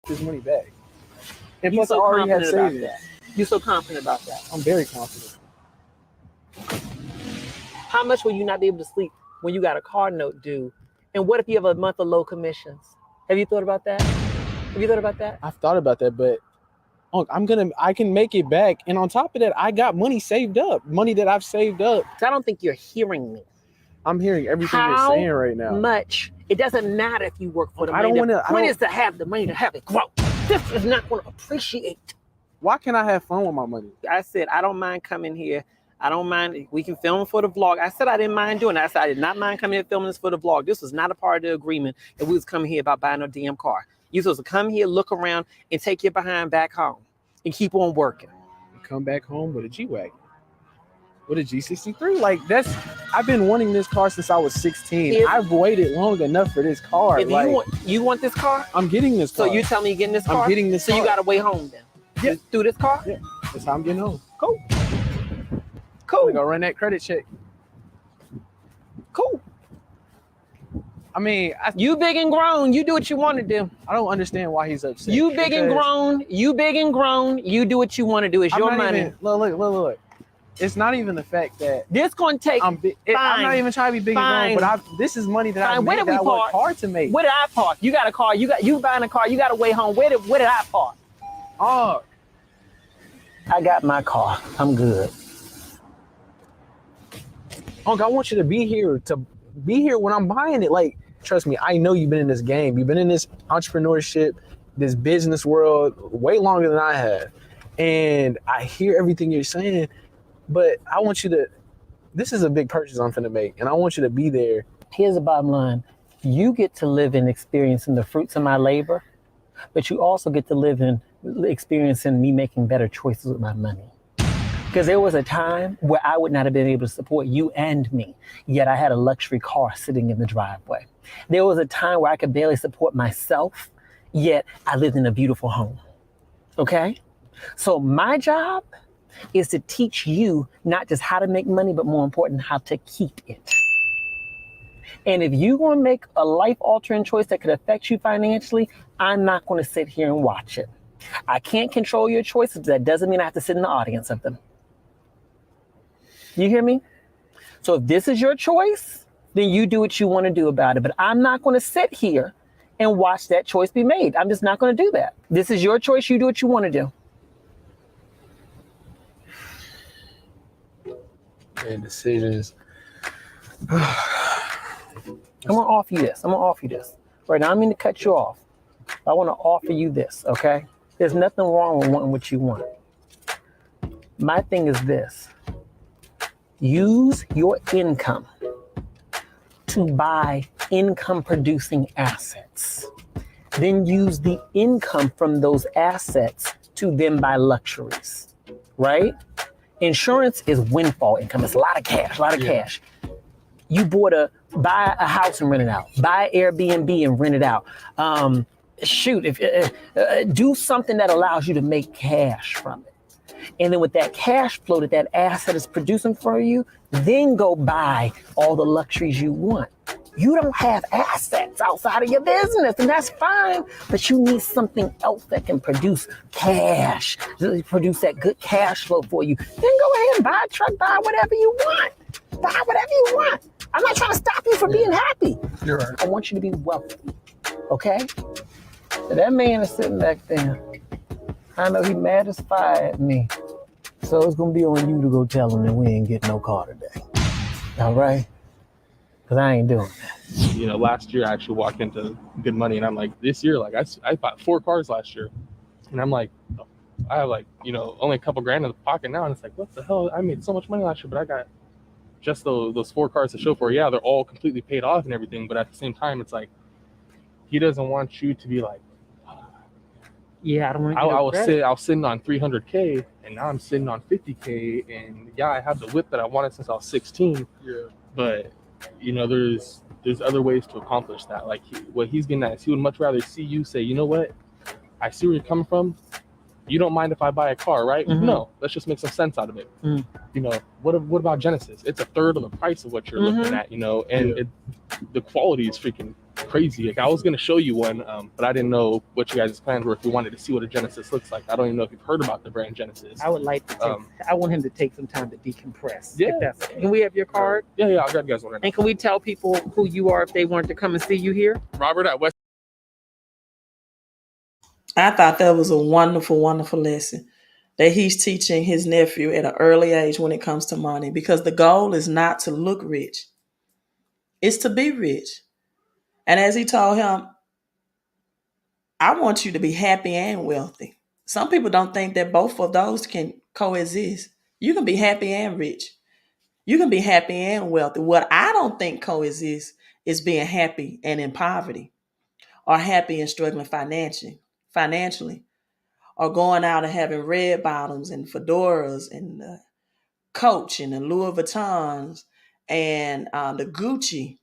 His money back. And You plus, I so already have confident about savings. that? You so confident about that? I'm very confident. How much will you not be able to sleep when you got a car note due? And what if you have a month of low commissions? Have you thought about that? Have you thought about that? I've thought about that, but I can make it back. And on top of that, I got money saved up, money that I've saved up. So I don't think you're hearing me. I'm hearing everything you're How saying right now. much? It doesn't matter if you work for the I money. don't wanna- The point is to have the money to have it grow. This is not going to appreciate. Why can't I have fun with my money? I said, I don't mind coming here. I don't mind. We can film for the vlog. I said I didn't mind doing that. I said I did not mind coming here filming this for the vlog. This was not a part of the agreement that we was coming here about buying a damn car. You supposed to come here, look around, and take your behind back home and keep on working. Come back home with a G-Wagon. With a G63. Like, I've been wanting this car since I was 16. I've waited long enough for this car. If you want this car? I'm getting this car. So you tell me you're getting this car? I'm getting this car. So you got to wait home then? Yeah. Through this car? Yeah. That's how I'm getting home. Cool. I'm gonna run that credit check. Cool. I mean, you big and grown. You do what you want to do. I don't understand why he's upset. You big and grown. You big and grown. You do what you want to do. It's your money. Look. It's not even the fact that this gonna take. I'm not even trying to be big and grown, but this is money that I made that I worked hard to make. Where did I park? You got a car. You buying a car. You got to wait home. Where did I park? Oh, I got my car. I'm good. Uncle, I want you to be here when I'm buying it. Like, trust me, I know you've been in this game. You've been in this entrepreneurship, this business world way longer than I have. And I hear everything you're saying, but I want you to, this is a big purchase I'm finna make, and I want you to be there. Here's the bottom line. You get to live in experiencing the fruits of my labor, but you also get to live in experiencing me making better choices with my money. Because there was a time where I would not have been able to support you and me, yet I had a luxury car sitting in the driveway. There was a time where I could barely support myself, yet I lived in a beautiful home. Okay? So my job is to teach you not just how to make money, but more important, how to keep it. And if you're going to make a life-altering choice that could affect you financially, I'm not going to sit here and watch it. I can't control your choices. That doesn't mean I have to sit in the audience of them. You hear me? So if this is your choice, then you do what you want to do about it. But I'm not going to sit here and watch that choice be made. I'm just not going to do that. This is your choice. You do what you want to do. And decisions. I'm going to offer you this. Right now, I don't mean to cut you off. I want to offer you this, okay? There's nothing wrong with wanting what you want. My thing is this. Use your income to buy income-producing assets. Then use the income from those assets to then buy luxuries, right? Insurance is windfall income. It's a lot of cash, You buy a house and rent it out. Buy Airbnb and rent it out. Do something that allows you to make cash from it. And then with that cash flow that asset is producing for you, then go buy all the luxuries you want. You don't have assets outside of your business, and that's fine, but you need something else that can produce cash, produce that good cash flow for you. Then go ahead and buy a truck, buy whatever you want. Buy whatever you want. I'm not trying to stop you from being happy. You're right. I want you to be wealthy, okay? So that man is sitting back there. I know he mad as fire at me. So it's going to be on you to go tell him that we ain't getting no car today. All right? Because I ain't doing that. You know, last year I actually walked into good money, and I'm like, this year, like I bought 4 cars last year. And I'm like, I have like, you know, only a couple grand in the pocket now. And it's like, what the hell? I made so much money last year, but I got just those 4 cars to show for it. Yeah, they're all completely paid off and everything. But at the same time, it's like, he doesn't want you to be like, yeah, I don't want to I was sitting on 300K, and now I'm sitting on 50K, and yeah, I have the whip that I wanted since I was 16. Yeah. But you know, there's there's other ways to accomplish that. Like what he's getting at is he would much rather see you say, you know what, I see where you're coming from. You don't mind if I buy a car, right? Mhm. No, let's just make some sense out of it. Mm. You know, what about Genesis? It's a third of the price of what you're looking at, you know, and the quality is freaking crazy. Like I was gonna show you one, but I didn't know what you guys' plans were. If you wanted to see what a Genesis looks like, I don't even know if you've heard about the brand Genesis. I would like to take, I want him to take some time to decompress. Yeah. If that's, can we have your card? Yeah, I'll grab you guys one right now. And can we tell people who you are if they wanted to come and see you here? Robert at West. I thought that was a wonderful, wonderful lesson that he's teaching his nephew at an early age when it comes to money, because the goal is not to look rich. It's to be rich. And as he told him, I want you to be happy and wealthy. Some people don't think that both of those can coexist. You can be happy and rich. You can be happy and wealthy. What I don't think coexists is being happy and in poverty, or happy and struggling financially, or going out and having red bottoms and fedoras and Coach and the Louis Vuittons and the Gucci.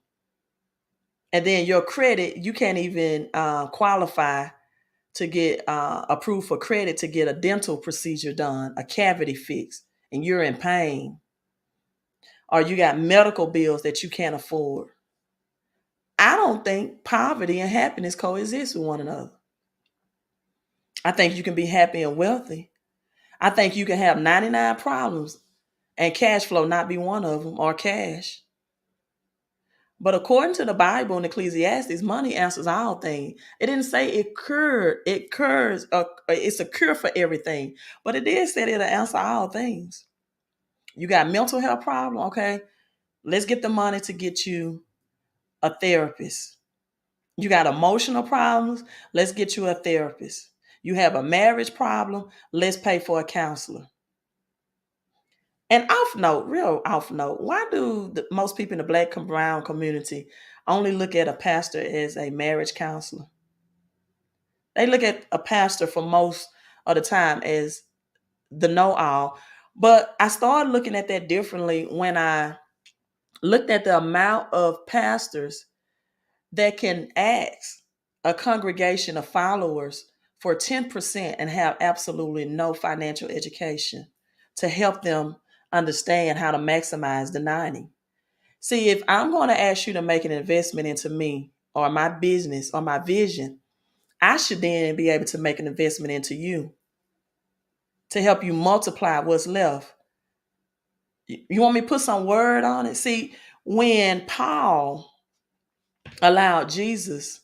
And then your credit, you can't even qualify to get approved for credit to get a dental procedure done, a cavity fix, and you're in pain. Or you got medical bills that you can't afford. I don't think poverty and happiness coexist with one another. I think you can be happy and wealthy. I think you can have 99 problems and cash flow not be one of them, or cash. But according to the Bible and Ecclesiastes, money answers all things. It didn't say it cures, it's a cure for everything. But it did say it'll answer all things. You got mental health problem, okay? Let's get the money to get you a therapist. You got emotional problems, let's get you a therapist. You have a marriage problem, let's pay for a counselor. And real off note, why do most people in the Black and brown community only look at a pastor as a marriage counselor? They look at a pastor for most of the time as the know-all. But I started looking at that differently when I looked at the amount of pastors that can ask a congregation of followers for 10% and have absolutely no financial education to help them understand how to maximize the 90. See, if I'm going to ask you to make an investment into me or my business or my vision, I should then be able to make an investment into you to help you multiply what's left. You want me to put some word on it? See, when Paul allowed Jesus,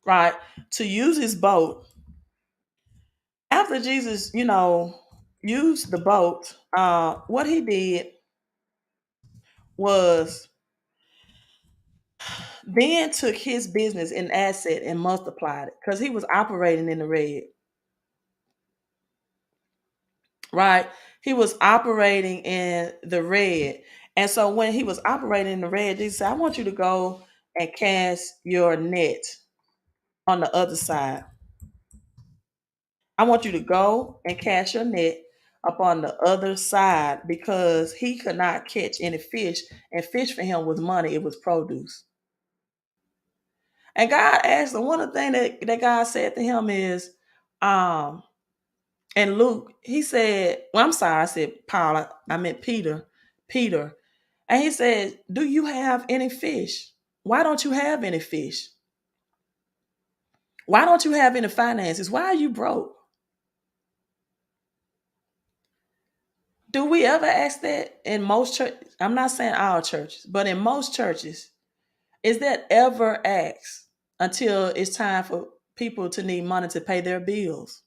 right, to use his boat, after Jesus, used the boat, what he did was then took his business and asset and multiplied it, because he was operating in the red, right? He was operating in the red. And so when he was operating in the red, Jesus said, I want you to go and cast your net on the other side. I want you to go and cast your net up on the other side, because he could not catch any fish, and fish for him was money, it was produce. And God asked him, one of the things that God said to him is, and Luke, he said, well, I'm sorry, I said Paul, I meant Peter. And he said, do you have any fish? Why don't you have any fish? Why don't you have any finances? Why are you broke? Do we ever ask that in most churches? I'm not saying all churches, but in most churches, is that ever asked until it's time for people to need money to pay their bills?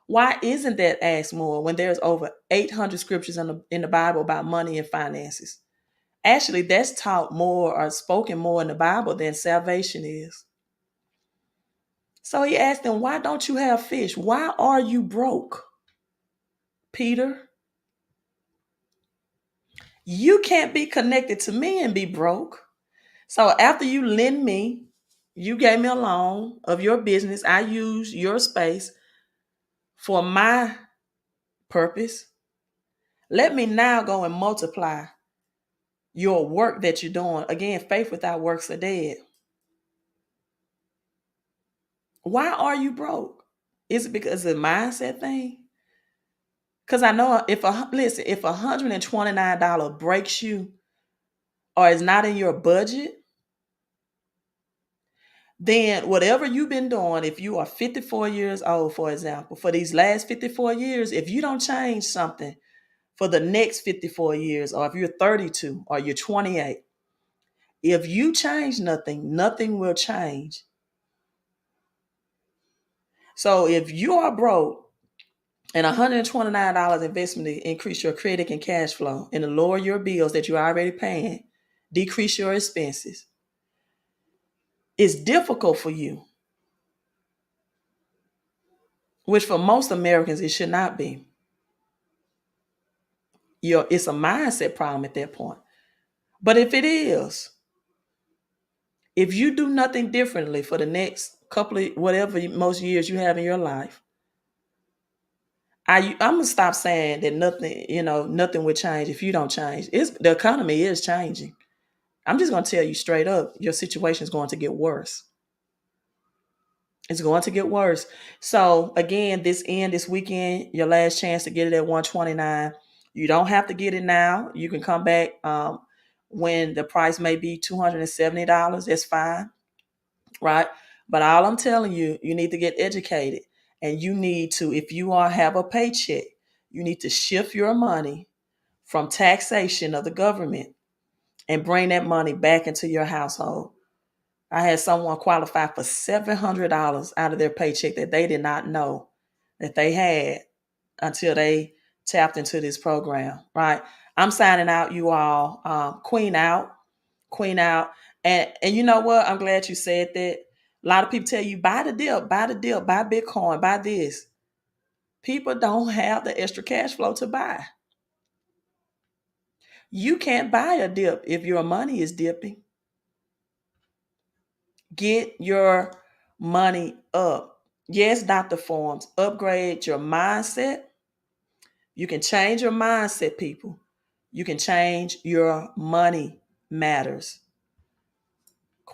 Why isn't that asked more when there's over 800 scriptures in the Bible about money and finances? Actually, that's taught more or spoken more in the Bible than salvation is. So he asked them, why don't you have fish? Why are you broke, Peter? You can't be connected to me and be broke. So after you lend me, you gave me a loan of your business. I used your space for my purpose. Let me now go and multiply your work that you're doing. Again, faith without works are dead. Why are you broke? Is it because of the mindset thing? Because I know if $129 breaks you or is not in your budget, then whatever you've been doing, if you are 54 years old, for example, for these last 54 years, if you don't change something for the next 54 years, or if you're 32 or you're 28, if you change nothing, nothing will change. So if you are broke and $129 investment to increase your credit and cash flow and to lower your bills that you're already paying, decrease your expenses, it's difficult for you, which for most Americans, it should not be. It's a mindset problem at that point. But if it is, if you do nothing differently for the next couple of whatever most years you have in your life, I'm gonna stop saying that nothing will change if you don't change. The economy is changing. I'm just gonna tell you straight up, your situation is going to get worse. It's going to get worse. So again, this weekend, your last chance to get it at 129. You don't have to get it now. You can come back when the price may be $270. That's fine, right? But all I'm telling you, you need to get educated, and you need to, if you have a paycheck, you need to shift your money from taxation of the government and bring that money back into your household. I had someone qualify for $700 out of their paycheck that they did not know that they had until they tapped into this program, right? I'm signing out, you all. Queen out. Queen out. And you know what? I'm glad you said that. A lot of people tell you, buy the dip, buy the dip, buy Bitcoin, buy this. People don't have the extra cash flow to buy. You can't buy a dip if your money is dipping. Get your money up. Yes, Dr. Forms, upgrade your mindset. You can change your mindset, people. You can change your money matters.